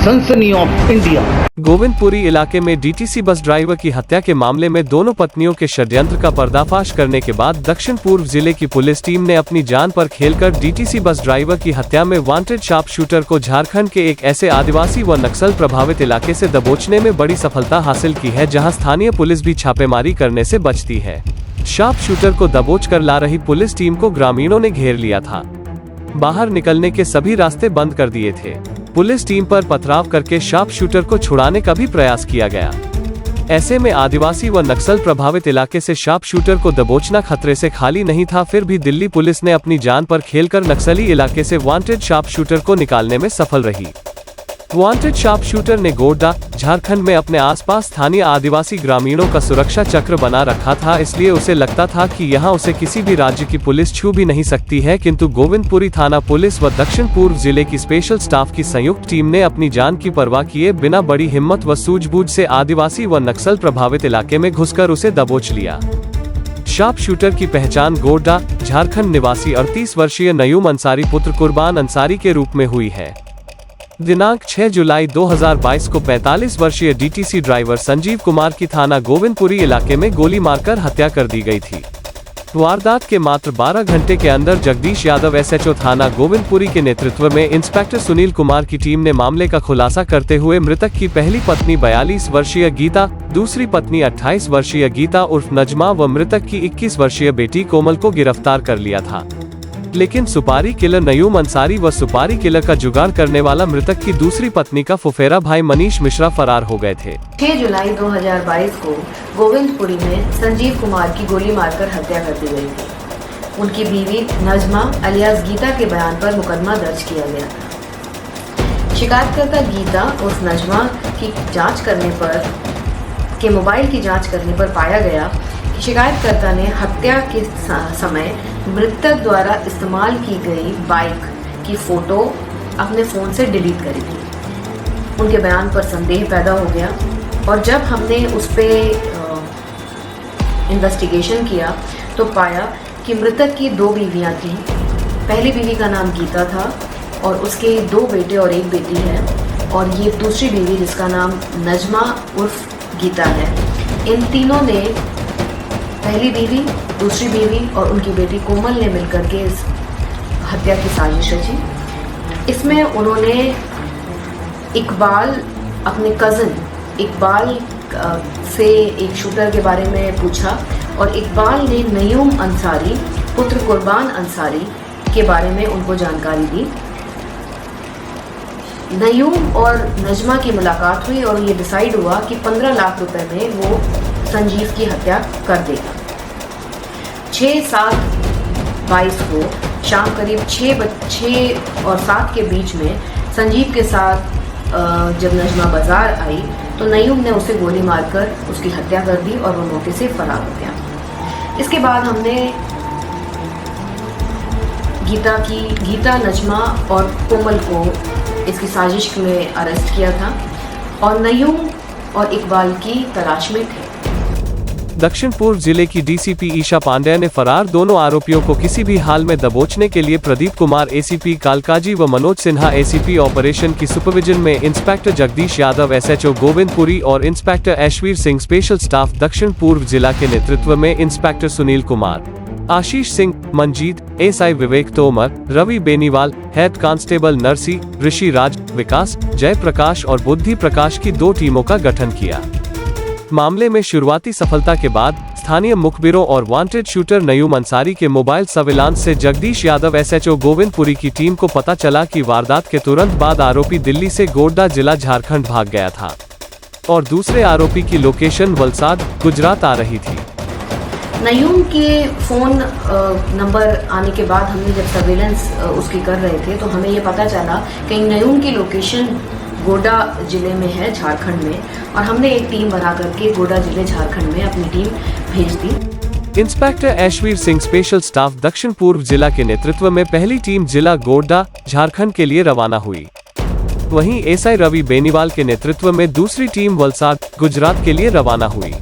सनसनी of India. Govindpuri इलाके में डीटीसी बस ड्राइवर की हत्या के मामले में दोनों पत्नियों के षड्यंत्र का पर्दाफाश करने के बाद दक्षिण पूर्व जिले की पुलिस टीम ने अपनी जान पर खेलकर डीटीसी बस ड्राइवर की हत्या में वांटेड शार्प शूटर को झारखंड के एक ऐसे आदिवासी व नक्सल प्रभावित इलाके से दबोचने में बड़ी सफलता हासिल की है, जहां स्थानीय पुलिस भी छापेमारी करने से बचती है। शार्प शूटर को दबोच कर ला रही पुलिस टीम को ग्रामीणों ने घेर लिया था। बाहर निकलने के सभी रास्ते बंद कर दिए थे। पुलिस टीम पर पथराव करके शार्प शूटर को छुड़ाने का भी प्रयास किया गया। ऐसे में आदिवासी व नक्सल प्रभावित इलाके से शार्प शूटर को दबोचना खतरे से खाली नहीं था। फिर भी दिल्ली पुलिस ने अपनी जान पर खेलकर नक्सली इलाके से वांटेड शार्प शूटर को निकालने में सफल रही। वांटेड शार्प शूटर ने गोड्डा, झारखंड में अपने आसपास स्थानीय आदिवासी ग्रामीणों का सुरक्षा चक्र बना रखा था, इसलिए उसे लगता था कि यहां उसे किसी भी राज्य की पुलिस छू भी नहीं सकती है। किंतु गोविंदपुरी थाना पुलिस व दक्षिण पूर्व जिले की स्पेशल स्टाफ की संयुक्त टीम ने अपनी जान की परवाह किए बिना बड़ी हिम्मत व सूझबूझ से आदिवासी व नक्सल प्रभावित इलाके में घुसकर उसे दबोच लिया। शार्प शूटर की पहचान गोड्डा, झारखंड निवासी 38 वर्षीय नयूम अंसारी पुत्र कुर्बान अंसारी के रूप में हुई है। दिनांक 6 जुलाई 2022 को 45 वर्षीय डीटीसी ड्राइवर संजीव कुमार की थाना गोविंदपुरी इलाके में गोली मारकर हत्या कर दी गई थी। वारदात के मात्र 12 घंटे के अंदर जगदीश यादव एसएचओ थाना गोविंदपुरी के नेतृत्व में इंस्पेक्टर सुनील कुमार की टीम ने मामले का खुलासा करते हुए मृतक की पहली पत्नी 42 वर्षीय गीता, दूसरी पत्नी 28 वर्षीय गीता उर्फ नजमा व मृतक की 21 वर्षीय बेटी कोमल को गिरफ्तार कर लिया था। लेकिन सुपारी किलर नयूम अंसारी व सुपारी किलर का जुगाड़ करने वाला मृतक की दूसरी पत्नी का फुफेरा भाई मनीष मिश्रा फरार हो गए थे। 6 जुलाई 2022 को गोविंदपुरी में संजीव कुमार की गोली मारकर हत्या कर दी गई थी। उनकी बीवी नजमा अलियास गीता के बयान पर मुकदमा दर्ज किया गया। शिकायतकर्ता गीता उस नजमा की मोबाइल की जांच करने पर पाया गया कि शिकायतकर्ता ने हत्या के समय मृतक द्वारा इस्तेमाल की गई बाइक की फोटो अपने फ़ोन से डिलीट करी थी। उनके बयान पर संदेह पैदा हो गया और जब हमने उस पर इन्वेस्टिगेशन किया तो पाया कि मृतक की 2 बीवियां थीं। पहली बीवी का नाम गीता था और उसके 2 बेटे और 1 बेटी है, और ये दूसरी बीवी जिसका नाम नजमा उर्फ गीता है। इन तीनों ने, पहली बीवी, दूसरी बीवी और उनकी बेटी कोमल ने मिलकर के इस हत्या की साजिश रची। इसमें उन्होंने इकबाल, अपने कज़न इकबाल से एक शूटर के बारे में पूछा और इकबाल ने नयूम अंसारी पुत्र कुर्बान अंसारी के बारे में उनको जानकारी दी। नयूम और नजमा की मुलाकात हुई और ये डिसाइड हुआ कि 15 लाख रुपए में वो संजीव की हत्या कर देगा। 6/7/22 को शाम करीब 6 और 7 के बीच में संजीव के साथ जब नजमा बाजार आई तो नयूम ने उसे गोली मारकर उसकी हत्या कर दी और वो मौके से फरार हो गया। इसके बाद हमने गीता, नजमा और कोमल को इसकी साजिश में अरेस्ट किया था और नयूम और इकबाल की तलाश में थे। दक्षिण पूर्व जिले की डीसीपी ईशा पांड्या ने फरार दोनों आरोपियों को किसी भी हाल में दबोचने के लिए प्रदीप कुमार एसीपी कालकाजी व मनोज सिन्हा एसीपी ऑपरेशन की सुपरविजन में इंस्पेक्टर जगदीश यादव एसएचओ गोविंदपुरी और इंस्पेक्टर ऐशवीर सिंह स्पेशल स्टाफ दक्षिण पूर्व जिला के नेतृत्व में इंस्पेक्टर सुनील कुमार, आशीष सिंह, मंजीत, एसआई विवेक तोमर, रवि बेनीवाल, हेड कांस्टेबल नरसी, ऋषि राज, विकास, जय प्रकाश और बुद्धि प्रकाश की 2 टीमों का गठन किया। मामले में शुरुआती सफलता के बाद स्थानीय मुखबिरों और वांटेड शूटर नयूम अंसारी के मोबाइल सर्विलांस से जगदीश यादव एसएचओ गोविंदपुरी की टीम को पता चला कि वारदात के तुरंत बाद आरोपी दिल्ली से गोड्डा जिला झारखंड भाग गया था और दूसरे आरोपी की लोकेशन वलसाड, गुजरात आ रही थी। नयूम के फ़ोन नंबर आने के बाद हमने जब सर्वेलेंस उसकी कर रहे थे तो हमें ये पता चला कि नयूम की लोकेशन गोड्डा जिले में है, झारखंड में, और हमने एक टीम बना करके गोड्डा जिले झारखंड में अपनी टीम भेज दी। इंस्पेक्टर ऐशवीर सिंह स्पेशल स्टाफ दक्षिण पूर्व जिला के नेतृत्व में पहली टीम जिला गोड्डा, झारखंड के लिए रवाना हुई। वहीं एसआई रवि बेनीवाल के नेतृत्व में दूसरी टीम वलसाड, गुजरात के लिए रवाना हुई।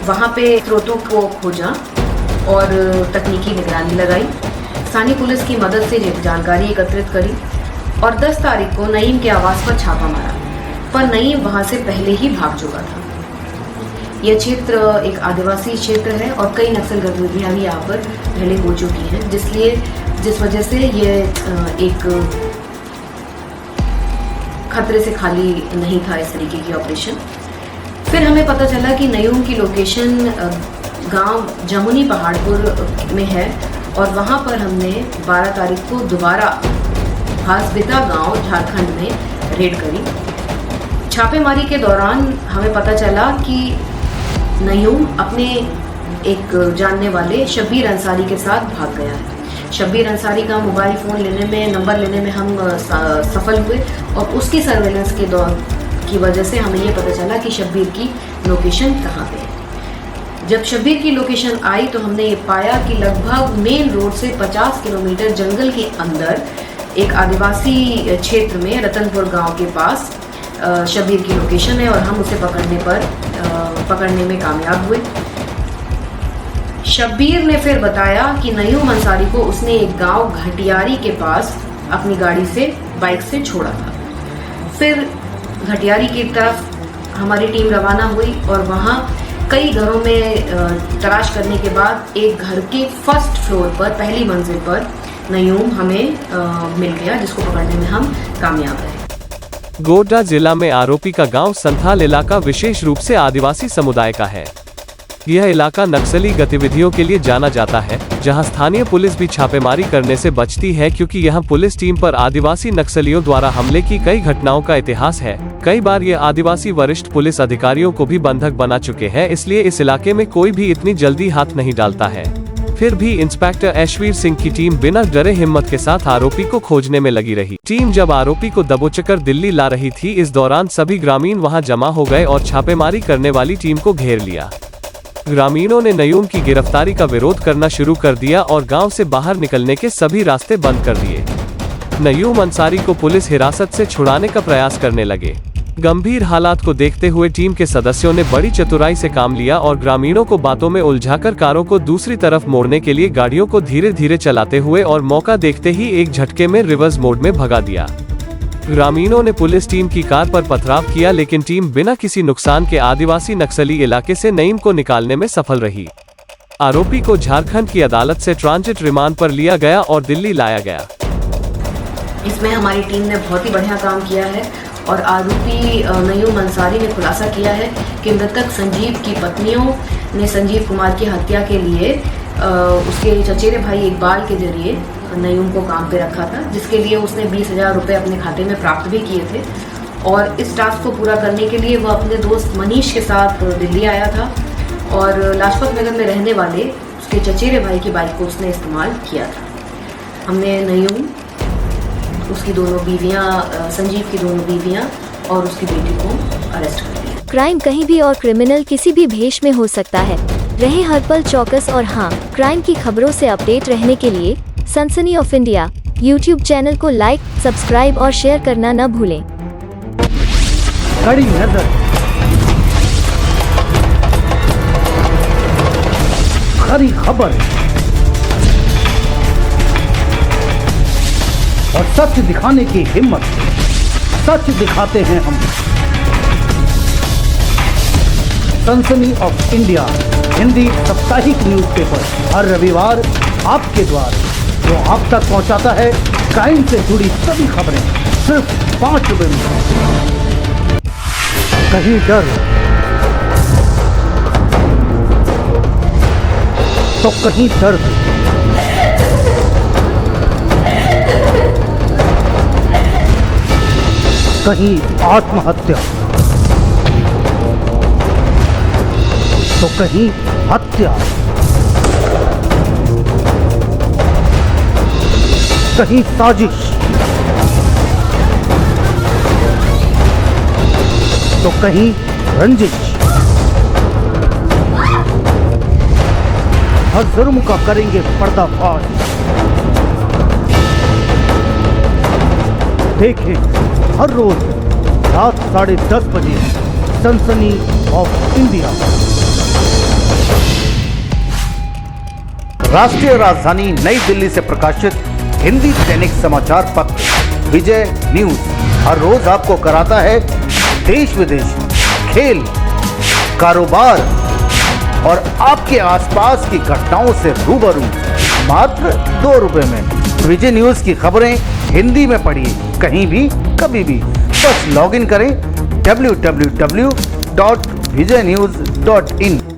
वहाँ पे स्रोतों को खोजा और तकनीकी निगरानी लगाई। स्थानीय पुलिस की मदद से जानकारी एकत्रित करी और 10 तारीख को नईम के आवास पर छापा मारा, पर नईम वहां से पहले ही भाग चुका था। यह क्षेत्र एक आदिवासी क्षेत्र है और कई नक्सल गतिविधियां भी यहाँ पर पहले हो चुकी हैं, जिस वजह से ये एक खतरे से खाली नहीं था इस तरीके की ऑपरेशन। फिर हमें पता चला कि नयूम की लोकेशन गांव जमुनी पहाड़पुर में है और वहां पर हमने 12 तारीख को दोबारा हासबिता गांव झारखंड में रेड करी। छापेमारी के दौरान हमें पता चला कि नयूम अपने एक जानने वाले शब्बीर अंसारी के साथ भाग गया है। शब्बीर अंसारी का मोबाइल फ़ोन नंबर लेने में हम सफल हुए और उसकी सर्वेलेंस की वजह से हमें ये पता चला कि शब्बीर की लोकेशन कहाँ पे है। जब शब्बीर की लोकेशन आई तो हमने ये पाया कि लगभग मेन रोड से 50 किलोमीटर जंगल के अंदर एक आदिवासी क्षेत्र में रतनपुर गांव के पास शब्बीर की लोकेशन है और हम उसे पकड़ने में कामयाब हुए। शब्बीर ने फिर बताया कि नयूम अंसारी को उसने एक गांव घटियारी के पास अपनी गाड़ी से बाइक से छोड़ा था। फिर घटियारी की तरफ हमारी टीम रवाना हुई और वहां कई घरों में तलाश करने के बाद एक घर के फर्स्ट फ्लोर पर पहली मंजिल पर नयूम हमें मिल गया, जिसको पकड़ने में हम कामयाब रहे। गोड्डा जिला में आरोपी का गांव संथाल इलाका विशेष रूप से आदिवासी समुदाय का है। यह इलाका नक्सली गतिविधियों के लिए जाना जाता है, जहां स्थानीय पुलिस भी छापेमारी करने से बचती है, क्योंकि यहां पुलिस टीम पर आदिवासी नक्सलियों द्वारा हमले की कई घटनाओं का इतिहास है। कई बार ये आदिवासी वरिष्ठ पुलिस अधिकारियों को भी बंधक बना चुके हैं, इसलिए इस इलाके में कोई भी इतनी जल्दी हाथ नहीं डालता है। फिर भी इंस्पेक्टर ऐशवीर सिंह की टीम बिना डरे हिम्मत के साथ आरोपी को खोजने में लगी रही। टीम जब आरोपी को दबोचकर दिल्ली ला रही थी, इस दौरान सभी ग्रामीण वहां जमा हो गए और छापेमारी करने वाली टीम को घेर लिया। ग्रामीणों ने नयूम की गिरफ्तारी का विरोध करना शुरू कर दिया और गांव से बाहर निकलने के सभी रास्ते बंद कर दिए। नयूम अंसारी को पुलिस हिरासत से छुड़ाने का प्रयास करने लगे। गंभीर हालात को देखते हुए टीम के सदस्यों ने बड़ी चतुराई से काम लिया और ग्रामीणों को बातों में उलझाकर कारों को दूसरी तरफ मोड़ने के लिए गाड़ियों को धीरे धीरे चलाते हुए और मौका देखते ही एक झटके में रिवर्स मोड में भगा दिया। ग्रामीणों ने पुलिस टीम की कार पर पथराव किया, लेकिन टीम बिना किसी नुकसान के आदिवासी नक्सली इलाके से नईम को निकालने में सफल रही। आरोपी को झारखंड की अदालत से ट्रांजिट रिमांड पर लिया गया और दिल्ली लाया गया। इसमें हमारी टीम ने बहुत ही बढ़िया काम किया है और आरोपी नयूम अंसारी ने खुलासा किया है कि मृतक संजीव की पत्नियों ने संजीव कुमार की हत्या के लिए उसके चचेरे भाई इकबाल के जरिए नयूम को काम पे रखा था, जिसके लिए उसने 20,000 रुपये अपने खाते में प्राप्त भी किए थे। और इस टास्क को पूरा करने के लिए वह अपने दोस्त मनीष के साथ दिल्ली आया था और लाजपत नगर में रहने वाले उसके चचेरे भाई की बाइक को उसने इस्तेमाल किया था। हमने नयूम, उसकी दोनों बीवियां, संजीव की दोनों बीवियां और उसकी बेटी को अरेस्ट कर लिया। क्राइम कहीं भी और क्रिमिनल किसी भी भेष में हो सकता है। रहे हर पल चौकस और हाँ, क्राइम की खबरों से अपडेट रहने के लिए सनसनी ऑफ इंडिया यूट्यूब चैनल को लाइक, सब्सक्राइब और शेयर करना न भूलें। कड़ी नजर, खरी खबर और सच दिखाने की हिम्मत, सच दिखाते हैं हम। सनसनी ऑफ इंडिया हिंदी साप्ताहिक न्यूज़पेपर हर रविवार आपके द्वार, जो आप तक पहुंचाता है क्राइम से जुड़ी सभी खबरें सिर्फ 5 रुपए में। कहीं डर तो कहीं दर्द, कहीं आत्महत्या तो कहीं हत्या, कहीं साजिश तो कहीं रंजिश। हर जुर्म का करेंगे पर्दाफाश। देखें हर रोज रात 10:30 बजे सनसनी ऑफ इंडिया। राष्ट्रीय राजधानी नई दिल्ली से प्रकाशित हिंदी दैनिक समाचार पत्र विजय न्यूज हर रोज आपको कराता है देश विदेश, खेल, कारोबार और आपके आसपास की घटनाओं से रूबरू मात्र 2 रुपए में। विजय न्यूज की खबरें हिंदी में पढ़िए कहीं भी कभी भी। बस लॉगिन करें www.vijaynews.in।